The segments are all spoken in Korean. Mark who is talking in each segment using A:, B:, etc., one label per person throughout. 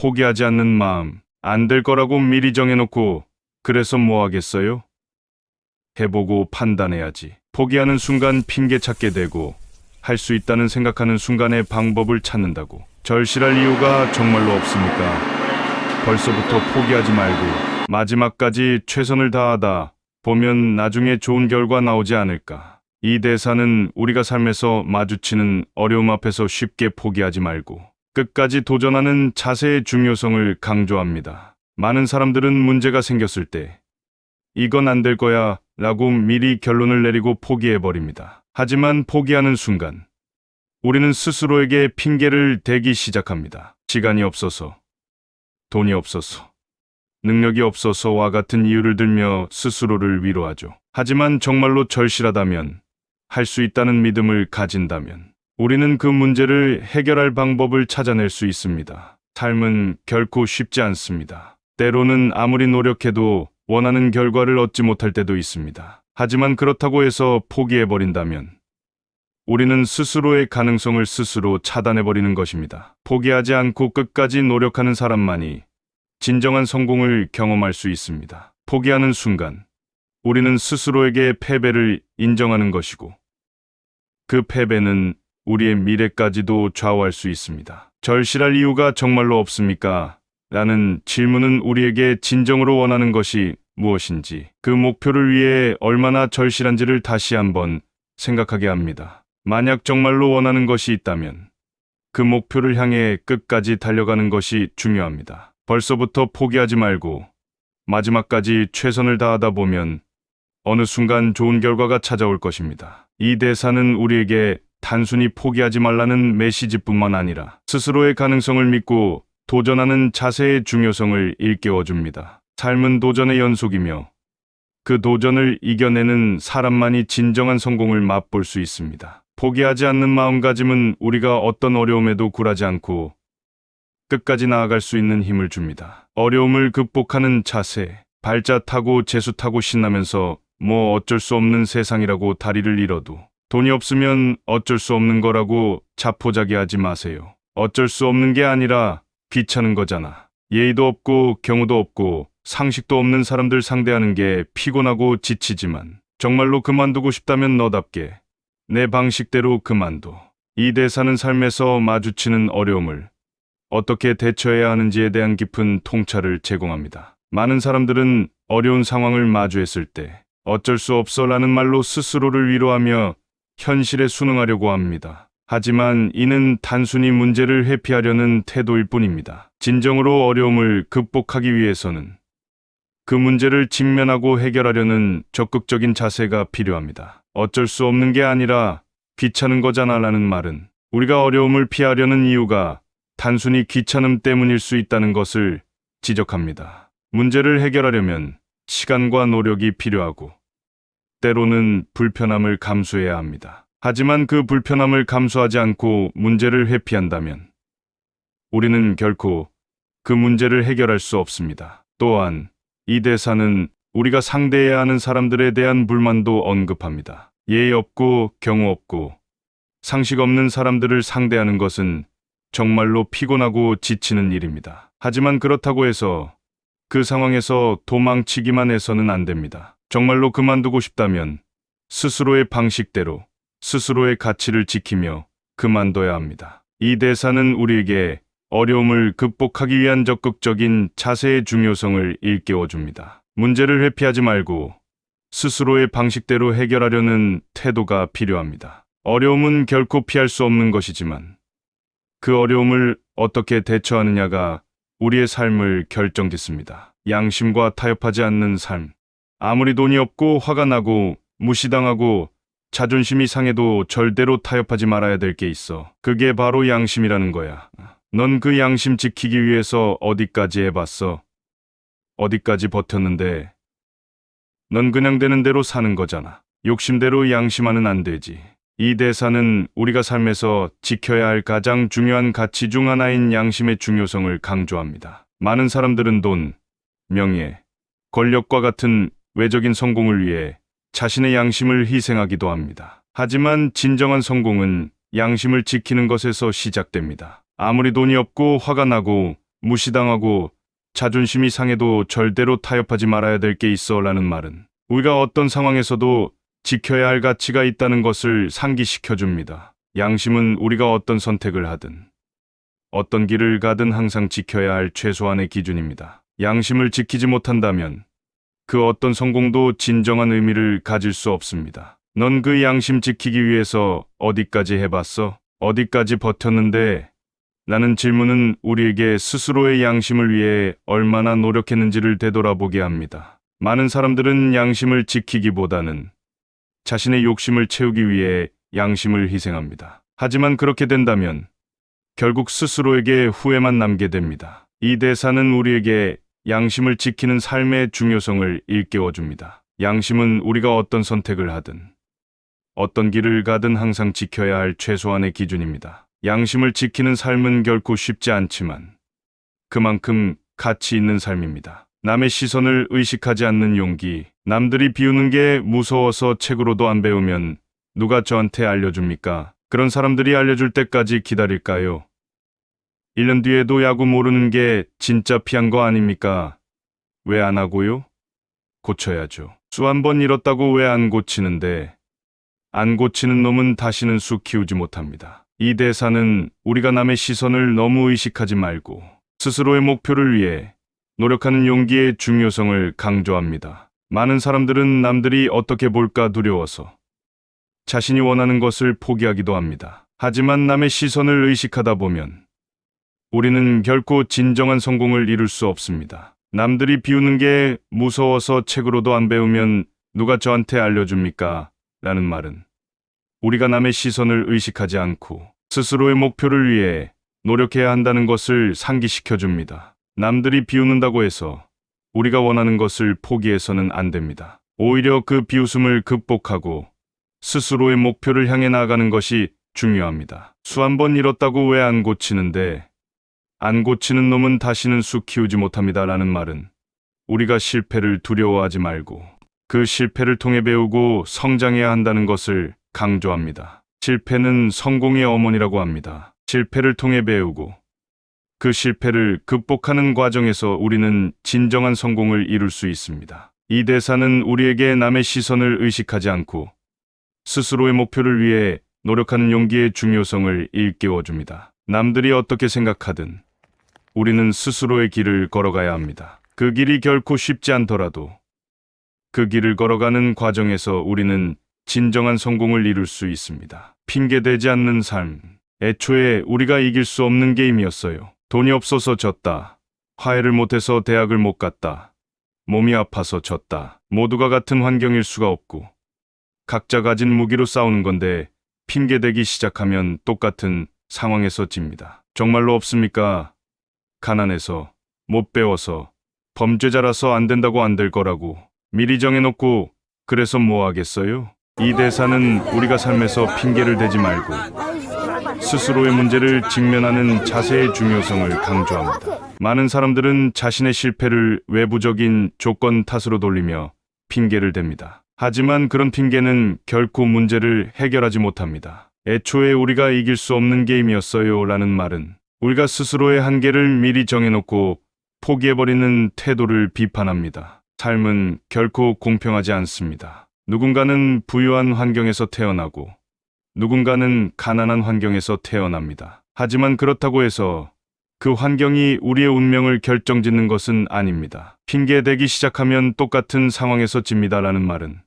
A: 포기하지 않는 마음, 안 될 거라고 미리 정해놓고 그래서 뭐 하겠어요? 해보고 판단해야지. 포기하는 순간 핑계 찾게 되고 할 수 있다는 생각하는 순간에 방법을 찾는다고. 절실할 이유가 정말로 없습니까? 벌써부터 포기하지 말고 마지막까지 최선을 다하다 보면 나중에 좋은 결과 나오지 않을까. 이 대사는 우리가 삶에서 마주치는 어려움 앞에서 쉽게 포기하지 말고 끝까지 도전하는 자세의 중요성을 강조합니다. 많은 사람들은 문제가 생겼을 때 이건 안 될 거야 라고 미리 결론을 내리고 포기해버립니다. 하지만 포기하는 순간 우리는 스스로에게 핑계를 대기 시작합니다. 시간이 없어서, 돈이 없어서, 능력이 없어서와 같은 이유를 들며 스스로를 위로하죠. 하지만 정말로 절실하다면, 할 수 있다는 믿음을 가진다면 우리는 그 문제를 해결할 방법을 찾아낼 수 있습니다. 삶은 결코 쉽지 않습니다. 때로는 아무리 노력해도 원하는 결과를 얻지 못할 때도 있습니다. 하지만 그렇다고 해서 포기해버린다면 우리는 스스로의 가능성을 스스로 차단해버리는 것입니다. 포기하지 않고 끝까지 노력하는 사람만이 진정한 성공을 경험할 수 있습니다. 포기하는 순간 우리는 스스로에게 패배를 인정하는 것이고 그 패배는 우리의 미래까지도 좌우할 수 있습니다. 절실할 이유가 정말로 없습니까? 라는 질문은 우리에게 진정으로 원하는 것이 무엇인지, 그 목표를 위해 얼마나 절실한지를 다시 한번 생각하게 합니다. 만약 정말로 원하는 것이 있다면 그 목표를 향해 끝까지 달려가는 것이 중요합니다. 벌써부터 포기하지 말고 마지막까지 최선을 다하다 보면 어느 순간 좋은 결과가 찾아올 것입니다. 이 대사는 우리에게 단순히 포기하지 말라는 메시지뿐만 아니라 스스로의 가능성을 믿고 도전하는 자세의 중요성을 일깨워줍니다. 삶은 도전의 연속이며 그 도전을 이겨내는 사람만이 진정한 성공을 맛볼 수 있습니다. 포기하지 않는 마음가짐은 우리가 어떤 어려움에도 굴하지 않고 끝까지 나아갈 수 있는 힘을 줍니다. 어려움을 극복하는 자세, 발자 타고 재수 타고 신나면서 뭐 어쩔 수 없는 세상이라고 다리를 잃어도 돈이 없으면 어쩔 수 없는 거라고 자포자기하지 마세요. 어쩔 수 없는 게 아니라 귀찮은 거잖아. 예의도 없고 경우도 없고 상식도 없는 사람들 상대하는 게 피곤하고 지치지만 정말로 그만두고 싶다면 너답게 내 방식대로 그만둬. 이 대사는 삶에서 마주치는 어려움을 어떻게 대처해야 하는지에 대한 깊은 통찰을 제공합니다. 많은 사람들은 어려운 상황을 마주했을 때 어쩔 수 없어라는 말로 스스로를 위로하며 현실에 순응하려고 합니다. 하지만 이는 단순히 문제를 회피하려는 태도일 뿐입니다. 진정으로 어려움을 극복하기 위해서는 그 문제를 직면하고 해결하려는 적극적인 자세가 필요합니다. 어쩔 수 없는 게 아니라 귀찮은 거잖아 라는 말은 우리가 어려움을 피하려는 이유가 단순히 귀찮음 때문일 수 있다는 것을 지적합니다. 문제를 해결하려면 시간과 노력이 필요하고 때로는 불편함을 감수해야 합니다. 하지만 그 불편함을 감수하지 않고 문제를 회피한다면 우리는 결코 그 문제를 해결할 수 없습니다. 또한 이 대사는 우리가 상대해야 하는 사람들에 대한 불만도 언급합니다. 예의 없고 경우 없고 상식 없는 사람들을 상대하는 것은 정말로 피곤하고 지치는 일입니다. 하지만 그렇다고 해서 그 상황에서 도망치기만 해서는 안 됩니다. 정말로 그만두고 싶다면 스스로의 방식대로 스스로의 가치를 지키며 그만둬야 합니다. 이 대사는 우리에게 어려움을 극복하기 위한 적극적인 자세의 중요성을 일깨워줍니다. 문제를 회피하지 말고 스스로의 방식대로 해결하려는 태도가 필요합니다. 어려움은 결코 피할 수 없는 것이지만 그 어려움을 어떻게 대처하느냐가 우리의 삶을 결정짓습니다. 양심과 타협하지 않는 삶. 아무리 돈이 없고 화가 나고 무시당하고 자존심이 상해도 절대로 타협하지 말아야 될 게 있어. 그게 바로 양심이라는 거야. 넌 그 양심 지키기 위해서 어디까지 해봤어? 어디까지 버텼는데? 넌 그냥 되는 대로 사는 거잖아. 욕심대로 양심하는 안 되지. 이 대사는 우리가 삶에서 지켜야 할 가장 중요한 가치 중 하나인 양심의 중요성을 강조합니다. 많은 사람들은 돈, 명예, 권력과 같은 외적인 성공을 위해 자신의 양심을 희생하기도 합니다. 하지만 진정한 성공은 양심을 지키는 것에서 시작됩니다. 아무리 돈이 없고 화가 나고 무시당하고 자존심이 상해도 절대로 타협하지 말아야 될 게 있어 라는 말은 우리가 어떤 상황에서도 지켜야 할 가치가 있다는 것을 상기시켜 줍니다. 양심은 우리가 어떤 선택을 하든 어떤 길을 가든 항상 지켜야 할 최소한의 기준입니다. 양심을 지키지 못한다면 그 어떤 성공도 진정한 의미를 가질 수 없습니다. 넌 그 양심 지키기 위해서 어디까지 해봤어? 어디까지 버텼는데? 라는 질문은 우리에게 스스로의 양심을 위해 얼마나 노력했는지를 되돌아보게 합니다. 많은 사람들은 양심을 지키기보다는 자신의 욕심을 채우기 위해 양심을 희생합니다. 하지만 그렇게 된다면 결국 스스로에게 후회만 남게 됩니다. 이 대사는 우리에게 양심을 지키는 삶의 중요성을 일깨워줍니다. 양심은 우리가 어떤 선택을 하든 어떤 길을 가든 항상 지켜야 할 최소한의 기준입니다. 양심을 지키는 삶은 결코 쉽지 않지만 그만큼 가치 있는 삶입니다. 남의 시선을 의식하지 않는 용기, 남들이 비우는 게 무서워서 책으로도 안 배우면 누가 저한테 알려줍니까? 그런 사람들이 알려줄 때까지 기다릴까요? 1년 뒤에도 야구 모르는 게 진짜 피한 거 아닙니까? 왜 안 하고요? 고쳐야죠. 수 한 번 잃었다고 왜 안 고치는데? 안 고치는 놈은 다시는 수 키우지 못합니다. 이 대사는 우리가 남의 시선을 너무 의식하지 말고 스스로의 목표를 위해 노력하는 용기의 중요성을 강조합니다. 많은 사람들은 남들이 어떻게 볼까 두려워서 자신이 원하는 것을 포기하기도 합니다. 하지만 남의 시선을 의식하다 보면 우리는 결코 진정한 성공을 이룰 수 없습니다. 남들이 비우는 게 무서워서 책으로도 안 배우면 누가 저한테 알려줍니까? 라는 말은 우리가 남의 시선을 의식하지 않고 스스로의 목표를 위해 노력해야 한다는 것을 상기시켜 줍니다. 남들이 비웃는다고 해서 우리가 원하는 것을 포기해서는 안 됩니다. 오히려 그 비웃음을 극복하고 스스로의 목표를 향해 나아가는 것이 중요합니다. 수 한 번 잃었다고 왜 안 고치는데? 안 고치는 놈은 다시는 수 키우지 못합니다. 라는 말은 우리가 실패를 두려워하지 말고 그 실패를 통해 배우고 성장해야 한다는 것을 강조합니다. 실패는 성공의 어머니라고 합니다. 실패를 통해 배우고 그 실패를 극복하는 과정에서 우리는 진정한 성공을 이룰 수 있습니다. 이 대사는 우리에게 남의 시선을 의식하지 않고 스스로의 목표를 위해 노력하는 용기의 중요성을 일깨워줍니다. 남들이 어떻게 생각하든 우리는 스스로의 길을 걸어가야 합니다. 그 길이 결코 쉽지 않더라도 그 길을 걸어가는 과정에서 우리는 진정한 성공을 이룰 수 있습니다. 핑계대지 않는 삶. 애초에 우리가 이길 수 없는 게임이었어요. 돈이 없어서 졌다. 화해를 못해서 대학을 못 갔다. 몸이 아파서 졌다. 모두가 같은 환경일 수가 없고 각자 가진 무기로 싸우는 건데 핑계대기 시작하면 똑같은 상황에서 집니다. 정말로 없습니까? 가난해서, 못 배워서, 범죄자라서 안 된다고 안 될 거라고 미리 정해놓고 그래서 뭐 하겠어요? 이 대사는 우리가 삶에서 핑계를 대지 말고 스스로의 문제를 직면하는 자세의 중요성을 강조합니다. 많은 사람들은 자신의 실패를 외부적인 조건 탓으로 돌리며 핑계를 댑니다. 하지만 그런 핑계는 결코 문제를 해결하지 못합니다. 애초에 우리가 이길 수 없는 게임이었어요 라는 말은 우리가 스스로의 한계를 미리 정해놓고 포기해버리는 태도를 비판합니다. 삶은 결코 공평하지 않습니다. 누군가는 부유한 환경에서 태어나고 누군가는 가난한 환경에서 태어납니다. 하지만 그렇다고 해서 그 환경이 우리의 운명을 결정짓는 것은 아닙니다. 핑계대기 시작하면 똑같은 상황에서 집니다라는 말은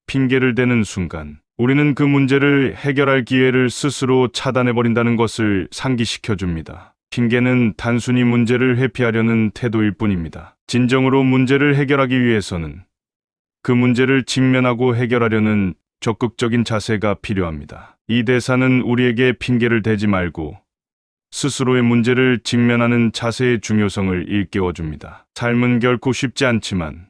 A: 핑계를 대는 순간 우리는 그 문제를 해결할 기회를 스스로 차단해버린다는 것을 상기시켜 줍니다. 핑계는 단순히 문제를 회피하려는 태도일 뿐입니다. 진정으로 문제를 해결하기 위해서는 그 문제를 직면하고 해결하려는 적극적인 자세가 필요합니다. 이 대사는 우리에게 핑계를 대지 말고 스스로의 문제를 직면하는 자세의 중요성을 일깨워줍니다. 삶은 결코 쉽지 않지만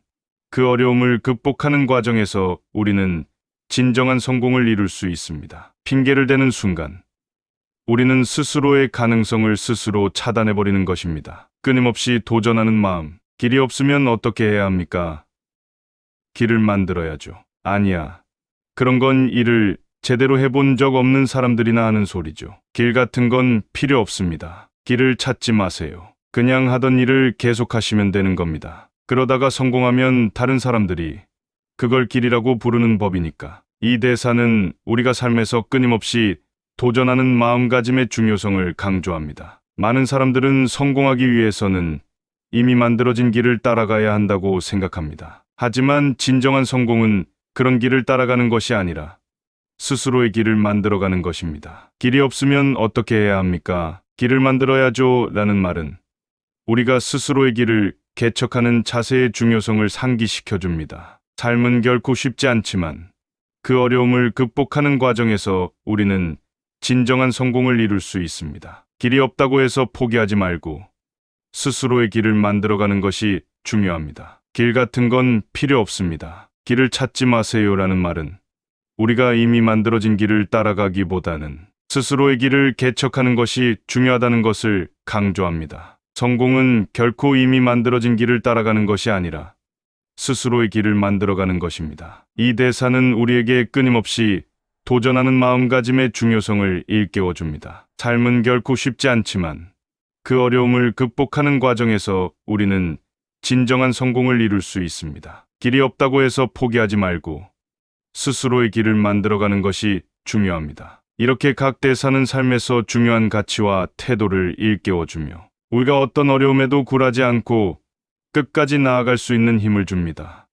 A: 그 어려움을 극복하는 과정에서 우리는 진정한 성공을 이룰 수 있습니다. 핑계를 대는 순간 우리는 스스로의 가능성을 스스로 차단해버리는 것입니다. 끊임없이 도전하는 마음. 길이 없으면 어떻게 해야 합니까? 길을 만들어야죠. 아니야. 그런 건 일을 제대로 해본 적 없는 사람들이나 하는 소리죠. 길 같은 건 필요 없습니다. 길을 찾지 마세요. 그냥 하던 일을 계속하시면 되는 겁니다. 그러다가 성공하면 다른 사람들이 그걸 길이라고 부르는 법이니까. 이 대사는 우리가 삶에서 끊임없이 도전하는 마음가짐의 중요성을 강조합니다. 많은 사람들은 성공하기 위해서는 이미 만들어진 길을 따라가야 한다고 생각합니다. 하지만 진정한 성공은 그런 길을 따라가는 것이 아니라 스스로의 길을 만들어가는 것입니다. 길이 없으면 어떻게 해야 합니까? 길을 만들어야죠 라는 말은 우리가 스스로의 길을 개척하는 자세의 중요성을 상기시켜 줍니다. 삶은 결코 쉽지 않지만 그 어려움을 극복하는 과정에서 우리는 진정한 성공을 이룰 수 있습니다. 길이 없다고 해서 포기하지 말고 스스로의 길을 만들어가는 것이 중요합니다. 길 같은 건 필요 없습니다. 길을 찾지 마세요라는 말은 우리가 이미 만들어진 길을 따라가기보다는 스스로의 길을 개척하는 것이 중요하다는 것을 강조합니다. 성공은 결코 이미 만들어진 길을 따라가는 것이 아니라 스스로의 길을 만들어가는 것입니다. 이 대사는 우리에게 끊임없이 도전하는 마음가짐의 중요성을 일깨워줍니다. 삶은 결코 쉽지 않지만 그 어려움을 극복하는 과정에서 우리는 진정한 성공을 이룰 수 있습니다. 길이 없다고 해서 포기하지 말고 스스로의 길을 만들어가는 것이 중요합니다. 이렇게 각 대사는 삶에서 중요한 가치와 태도를 일깨워주며 우리가 어떤 어려움에도 굴하지 않고 끝까지 나아갈 수 있는 힘을 줍니다.